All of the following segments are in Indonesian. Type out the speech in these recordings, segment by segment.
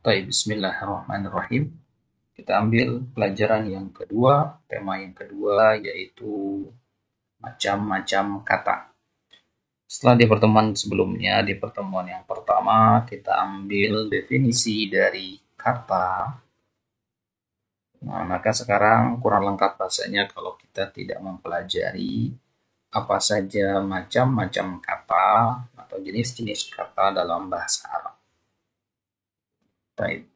Baik, bismillahirrahmanirrahim. Kita ambil pelajaran yang kedua, tema yang kedua yaitu macam-macam kata. Setelah di pertemuan sebelumnya, di pertemuan yang pertama, kita ambil definisi dari kata. Nah, maka sekarang kurang lengkap bahasanya kalau kita tidak mempelajari apa saja macam-macam kata atau jenis-jenis kata dalam bahasa Arab. Baik.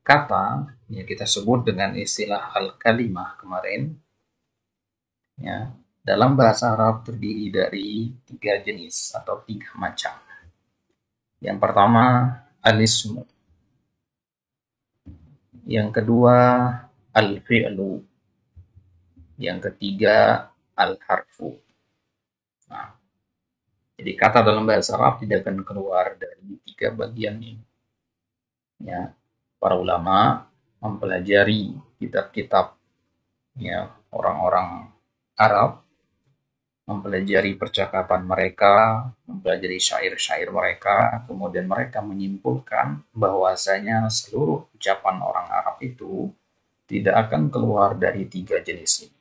Kata yang kita sebut dengan istilah al-kalimah kemarin, ya, dalam bahasa Arab terdiri dari 3 jenis atau 3 macam. Yang pertama, al-ismu. Yang kedua, al-fi'lu. Yang ketiga, al-harfu. Nah, jadi kata dalam bahasa Arab tidak akan keluar dari 3 bagian ini. Ya, para ulama mempelajari kitab-kitab, ya, orang-orang Arab, mempelajari percakapan mereka, mempelajari syair-syair mereka, kemudian mereka menyimpulkan bahwasanya seluruh ucapan orang Arab itu tidak akan keluar dari 3 jenis ini.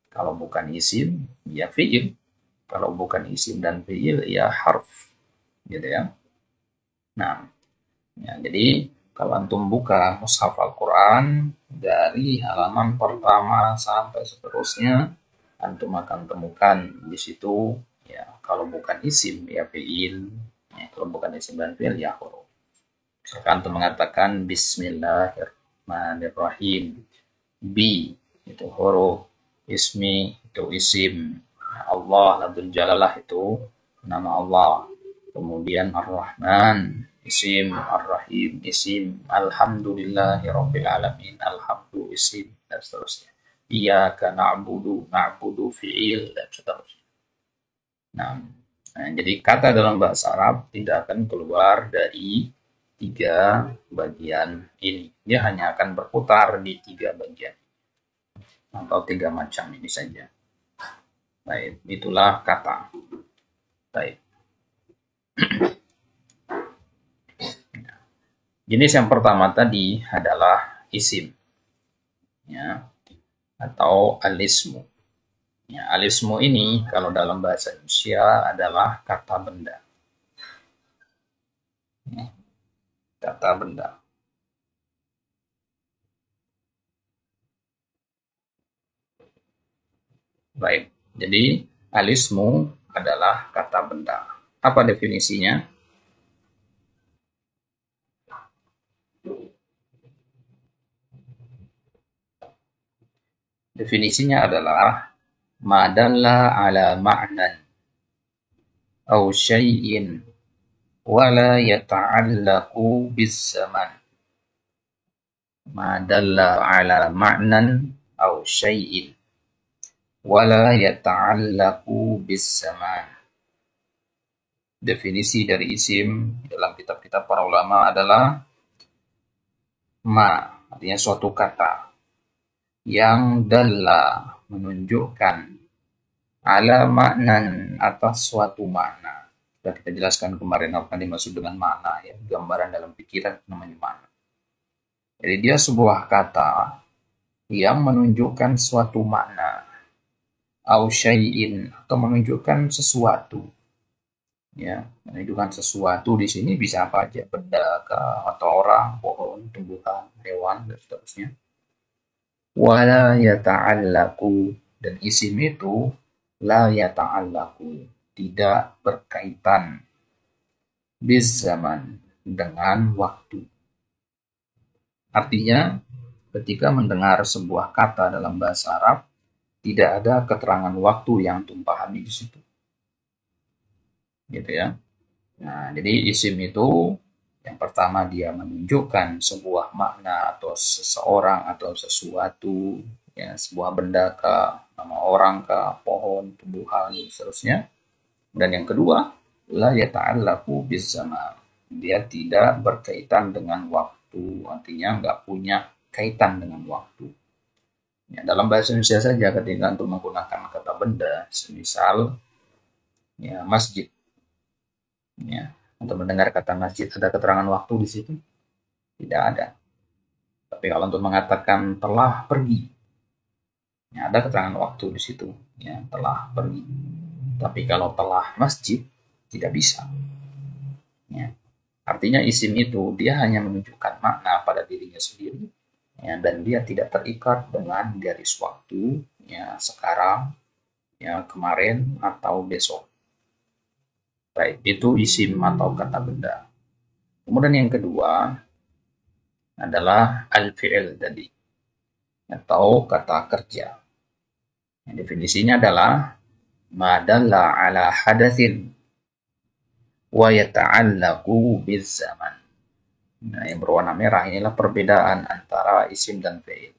Kalau bukan isim, ya fi'il. Kalau bukan isim dan fi'il, ya harf. Gitu ya. Nah, ya, jadi kalau antum buka mushaf Al-Quran dari halaman pertama sampai seterusnya, antum akan temukan di situ, ya, kalau bukan isim ya fiil, ya, kalau bukan isim dan fiil ya huruf. Misalkan antum mengatakan Bismillahirrahmanirrahim, bi itu huruf, ismi itu isim, Allah Abdul Jalalah itu nama Allah, kemudian Ar-Rahman isim, Ar-Rahim isim, Alhamdulillahirabbil alamin, alhamdu isim, dan seterusnya. Iyyaka na'budu fi'il, dan seterusnya. Nah, jadi kata dalam bahasa Arab tidak akan keluar dari 3 bagian ini. Dia hanya akan berputar di 3 bagian atau 3 macam ini saja. Baik, itulah kata. Baik. Jenis yang pertama tadi adalah isim, ya, atau alismu. Ya, alismu ini kalau dalam bahasa Indonesia adalah kata benda. Ya, kata benda. Baik, jadi alismu adalah kata benda. Apa definisinya? Definisinya adalah madalla ala ma'nan aw syai'in wala yata'allaqu bis zaman. Madalla ala ma'nan aw syai'in wala yata'allaqu bis zaman. Definisi dari isim dalam kitab-kitab para ulama adalah ma, artinya suatu kata yang dalla, menunjukkan, ala maknan, atas suatu makna. Sudah kita jelaskan kemarin apa yang dimaksud dengan makna, ya, gambaran dalam pikiran namanya makna. Jadi dia sebuah kata yang menunjukkan suatu makna, au syai'in, atau menunjukkan sesuatu. Ya, menunjukkan sesuatu di sini bisa apa aja, benda atau orang, pohon, tumbuhan, hewan, dan seterusnya. Wala yata'allaku, dan isim itu la yata'allaku, tidak berkaitan, bis zaman, dengan waktu. Artinya ketika mendengar sebuah kata dalam bahasa Arab, tidak ada keterangan waktu yang antum pahami di situ. Gitu ya. Nah, jadi isim itu yang pertama dia menunjukkan sebuah makna atau seseorang atau sesuatu, ya, sebuah benda kah, nama orang kah, pohon, tumbuhan, dan seterusnya. Dan yang kedua, la yata'allaqu biz zaman. Dia tidak berkaitan dengan waktu, artinya nggak punya kaitan dengan waktu. Ya, dalam bahasa Indonesia saja ketika untuk menggunakan kata benda, semisal, ya, masjid. Ya, Untuk mendengar kata masjid, ada keterangan waktu di situ? Tidak ada. Tapi kalau untuk mengatakan telah pergi, ya ada keterangan waktu di situ, ya telah pergi. Tapi kalau telah masjid, tidak bisa. Ya. Artinya isim itu dia hanya menunjukkan makna pada dirinya sendiri, ya, dan dia tidak terikat dengan garis waktu, ya sekarang, ya kemarin atau besok. Baik, itu isim atau kata benda. Kemudian yang kedua adalah al-fi'il tadi, atau kata kerja. Yang definisinya adalah ma dalla ala hadatsin wa yata'allaqu biz zaman. Nah, yang berwarna merah inilah perbedaan antara isim dan fi'il.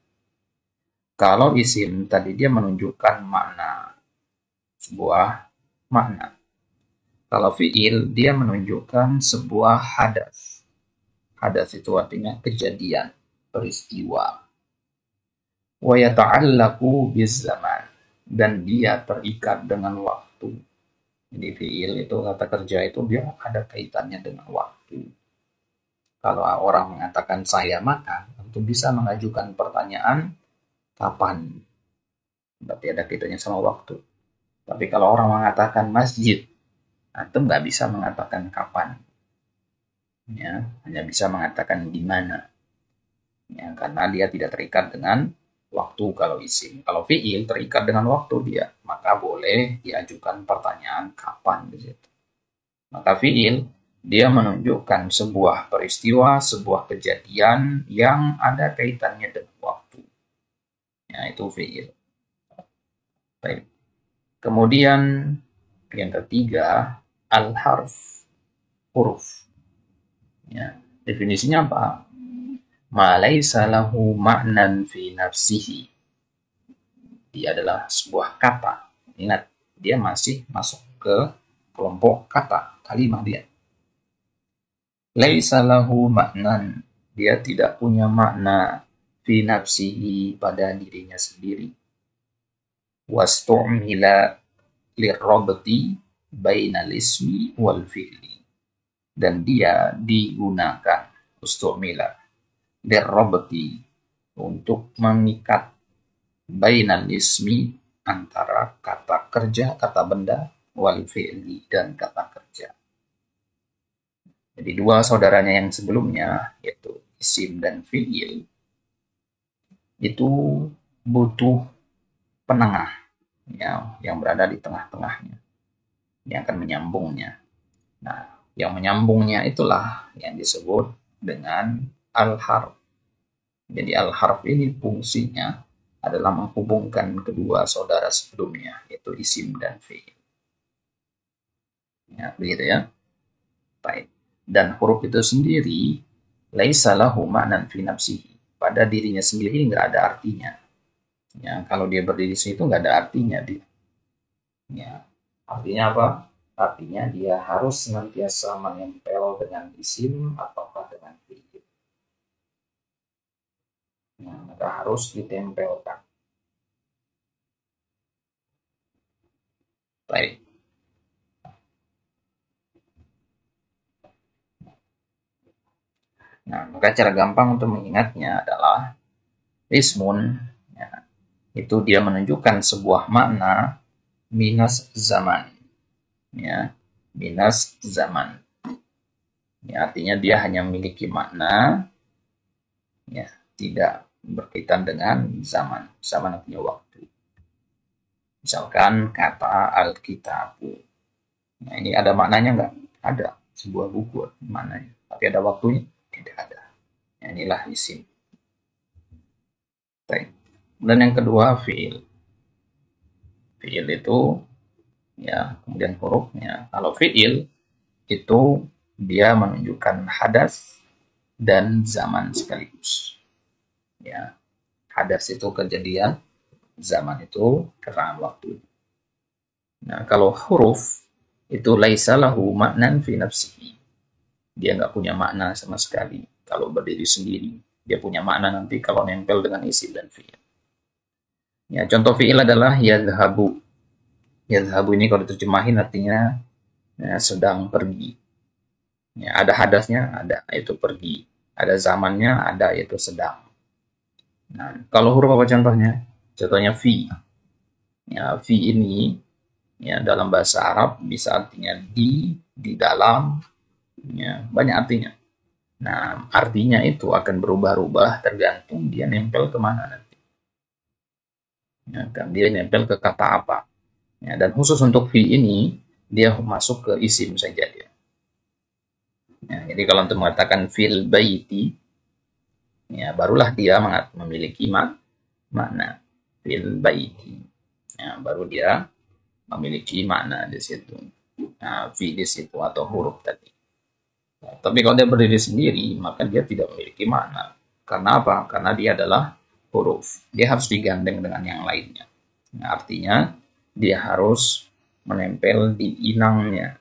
Kalau isim tadi dia menunjukkan makna, sebuah makna. Kalau fi'il dia menunjukkan sebuah hadas. Hadas itu artinya kejadian, peristiwa. Wa yata'allaqu biz zaman, dan dia terikat dengan waktu. Jadi fi'il itu kata kerja itu dia ada kaitannya dengan waktu. Kalau orang mengatakan saya makan, tentu bisa mengajukan pertanyaan kapan. Berarti ada kaitannya sama waktu. Tapi kalau orang mengatakan masjid, antum nggak bisa mengatakan kapan. Ya, hanya bisa mengatakan di mana. Ya, karena dia tidak terikat dengan waktu kalau isim. Kalau fi'il terikat dengan waktu dia, maka boleh diajukan pertanyaan kapan di situ. Maka fi'il dia menunjukkan sebuah peristiwa, sebuah kejadian yang ada kaitannya dengan waktu. Ya, itu fi'il. Baik. Kemudian yang ketiga, al-harf, huruf. Ya, definisinya apa? Ma laisa lahu ma'nan fi nafsihi. Dia adalah sebuah kata. Ingat, dia masih masuk ke kelompok kata, kalimat dia. Laisa lahu ma'nan. Dia tidak punya makna fi nafsihi pada dirinya sendiri. Wastu'mila lirrabti bainal ismi wal fi'li. Dan dia digunakan ustumila lirrabti untuk mengikat bainal ismi antara kata kerja, kata benda, wal fi'li dan kata kerja. Jadi dua saudaranya yang sebelumnya, yaitu isim dan fi'il, itu butuh penengah, ya, yang berada di tengah-tengahnya, yang akan menyambungnya. Nah, yang menyambungnya itulah yang disebut dengan al-harf. Jadi al-harf ini fungsinya adalah menghubungkan kedua saudara sebelumnya, yaitu isim dan fi'il. Ya, begitu ya. Baik. Dan huruf itu sendiri laisa lahu ma'nan fi nafsihi. Pada dirinya sendiri nggak ada artinya. Ya, kalau dia berdiri di situ nggak ada artinya dia. Ya, artinya apa? Artinya dia harus senantiasa menempel dengan isim ataukah dengan fi'il. Nah, maka harus ditempelkan. Baik. Nah, maka cara gampang untuk mengingatnya adalah ismun, ya, itu dia menunjukkan sebuah makna minus zaman. Ya, minus zaman. Ya, artinya dia hanya memiliki makna, ya, tidak berkaitan dengan zaman. Zaman artinya waktu. Misalkan kata Alkitabu. Nah, ini ada maknanya nggak? Ada. Sebuah buku maknanya. Tapi ada waktunya? Tidak ada. Ya, inilah isim. Baik. Dan yang kedua fi'il. Fi'il itu ya, kemudian hurufnya. Kalau fi'il itu dia menunjukkan hadas dan zaman sekaligus. Ya, hadas itu kejadian, zaman itu keterangan waktu. Nah, kalau huruf itu laisa lahu ma'nan fi nafsihi. Dia nggak punya makna sama sekali kalau berdiri sendiri. Dia punya makna nanti kalau nempel dengan isim dan fi'il. Ya, contoh fi'il adalah yadhabu. Yadhabu ini kalau diterjemahin artinya ya, sedang pergi. Ya, ada hadasnya, ada itu pergi. Ada zamannya, ada itu sedang. Nah, kalau huruf apa contohnya? Contohnya fi. Ya, fi ini ya dalam bahasa Arab bisa artinya di dalam, ya, banyak artinya. Nah, artinya itu akan berubah-ubah tergantung dia nempel kemana nanti. Ya, kan dia nempel ke kata apa. Ya, dan khusus untuk fi ini, dia masuk ke isim saja dia. Ya, jadi kalau untuk mengatakan fil baiti, ya barulah dia memiliki makna fil baiti. Ya, baru dia memiliki makna di situ. Nah, fi di situ atau huruf tadi. Nah, tapi kalau dia berdiri sendiri, maka dia tidak memiliki makna. Karena apa? Karena dia adalah huruf. Dia harus digandeng dengan yang lainnya. Nah, artinya dia harus menempel di inangnya.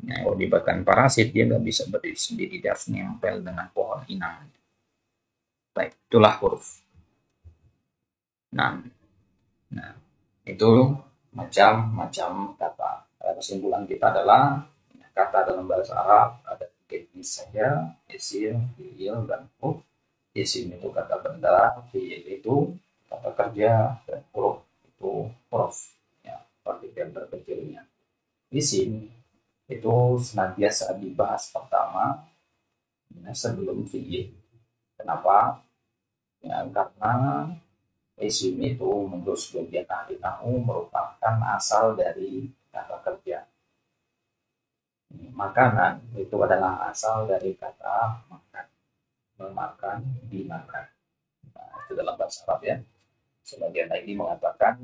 Nah, kalau diberikan parasit, dia nggak bisa berdiri sendiri. Dia harus menempel dengan pohon inang. Baik, itulah huruf. Nah, nah itu macam-macam kata. Kesimpulan kita adalah kata dalam bahasa Arab ada tiga jenis saja: isim, fiil, dan huruf. Isim itu kata benda, fiil itu kata kerja, dan huruf itu huruf, ya, partikel terkecilnya. Isim itu senantiasa dibahas pertama, ya, sebelum fiil. Kenapa? Ya, karena isim itu menurut sebagian ahli nahwu merupakan asal dari kata kerja. Makanan itu adalah asal dari kata makan, memakan, dimakan. Nah, itu dalam bahasa Arab ya. Sebagian lagi mengatakan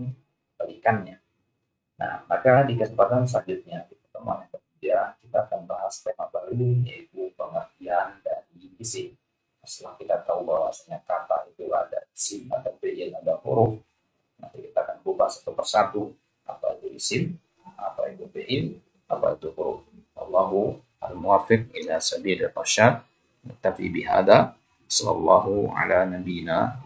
balikannya. Nah, maka di kesempatan selanjutnya, di pertemuan yang ketiga, kita akan bahas tema baru, yaitu pengertian dari isim. Setelah kita tahu bahwasanya kata itu ada isim, ada fiil, ada huruf, nanti kita akan buka satu persatu, apa itu isim, apa itu fiil, apa itu huruf. Allahu al-muwafiq ila sabil rasyad. Naktafi bihada. Sallallahu ala nabiyina